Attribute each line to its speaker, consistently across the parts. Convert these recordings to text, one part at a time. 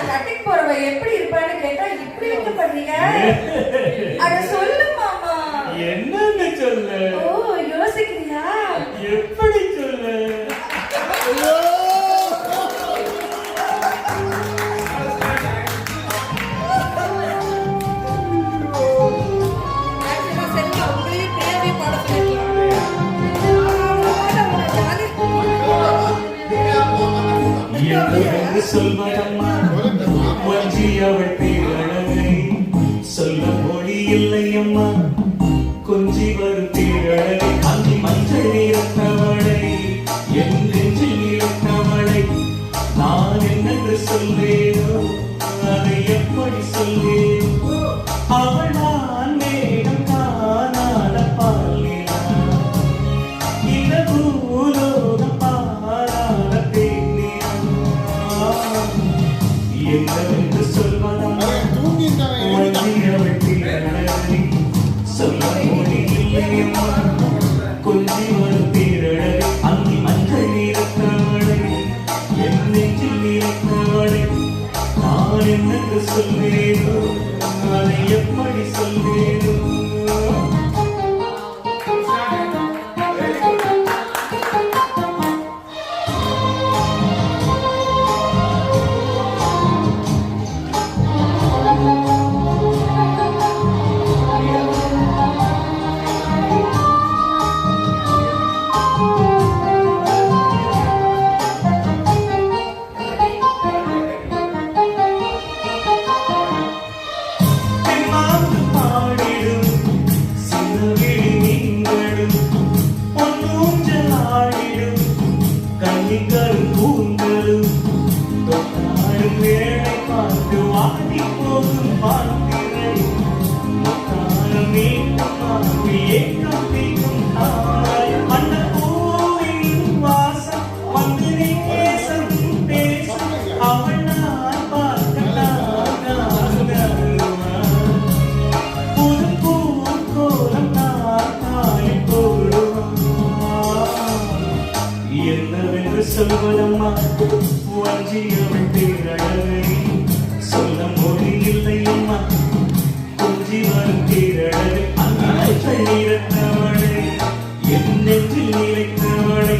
Speaker 1: Cutting போறவ எப்படி இருப்பான்னு கேட்டா இப்படி விட்டு பண்றீங்க? அட சொல்லு மாமா.
Speaker 2: என்னன்னு சொல்லு?
Speaker 1: ஓ யோசிக்கிறியா?
Speaker 2: எப்படி சொல்லு? சொல்வதம்மா வஞ்சி அவள் பேரழகை சொல்ல மொழி இல்லையம்மா கொஞ்சி வரும் பேரழகை அங்கி மஞ்சள் நீரத்தவளை என் நெஞ்சில் நீரத்தவளை நான் என்னென்று சொல்வேனோ அதை எப்படி சொல்வேனோ அவள் நான் மேகம் காணாத பாலினா இந்த பூலோகம் பாராத பெண்ணினா என்னவென்று சொல்வதா சொல்ல மொழி இல்லையம்மா கொஞ்சி வரும் பேரழகை அங்கி மஞ்சள் நீரத்தவளை என் நெஞ்சில் நீரத்தவளை நான் என்னென்று சொல்வேனோ அதை எப்படி சொல்வேனோ சொல்வதம்மா வஞ்சி அவள் பேரழகை சொல்ல மொழி இல்லையம்மா கொஞ்சி வரும் பேரழகை அங்கி நீரத்தவளை என் நெஞ்சில் நீரைத்தவளை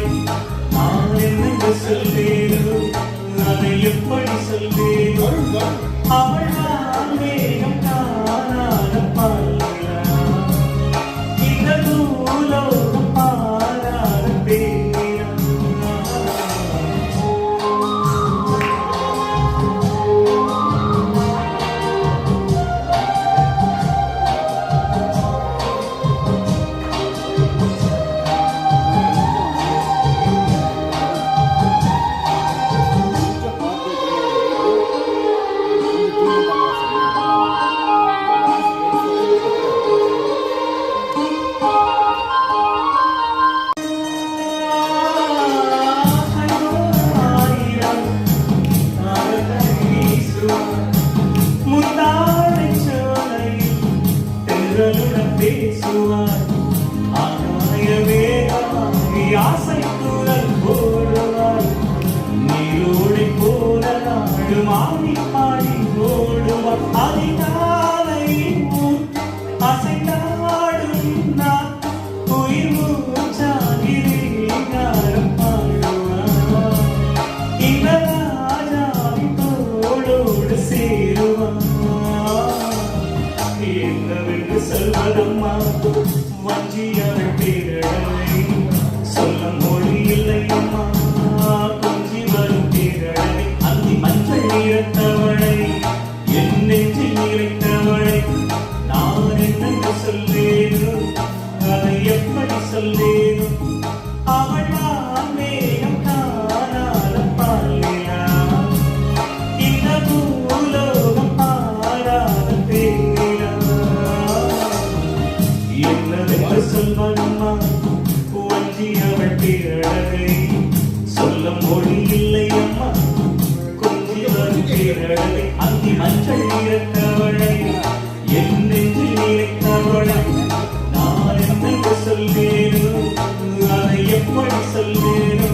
Speaker 2: நான் என்னென்று சொல்வேனோ அதை எப்படி சொல்வேனோ அவள் நான் மேகம் காணாத பாலினா இந்த பூலோகம் பாராத பெண்ணினா பேசுவார் ஆகாயமே ஆசை குரல் போடுவார் நீரோடை போல நாடு மாறி பாடி ஓடுவார் அதிகாலை அசைந்தாடும் நான் உயிர் மூச்சாகிரம் பாடுவார் இந்த ராஜாவின் தோளோடு சேருவார் என்னவென்று சொல்வதம்மா வஞ்சி அவள் பேரழகை சொல்ல மொழி இல்லையம்மா கொஞ்சி வரும் பேரழகை அங்கி மஞ்சள் நீரத்தவளை என் நெஞ்சில் நீரைத்தவளை நான் என்னென்று சொல்வேனோ அதை எப்படி சொல்வேனோ அவள் நான் மேகம் காணாத பாலினா இந்த பூலோகம் பாராத பெண்ணினா என்னவென்று சொல்வதம்மா வஞ்சி அவள் பேரழகை சொல்ல மொழி இல்லையம்மா கொஞ்சி வரும் பேரழகை அங்கி மஞ்சள் நீரத்தவளை என் நெஞ்சில் நீரைத்தவளை நான் என்னென்று சொல்வேனோ அதை எப்படி சொல்வேனோ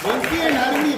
Speaker 3: ஒட்டிய நறுங்கி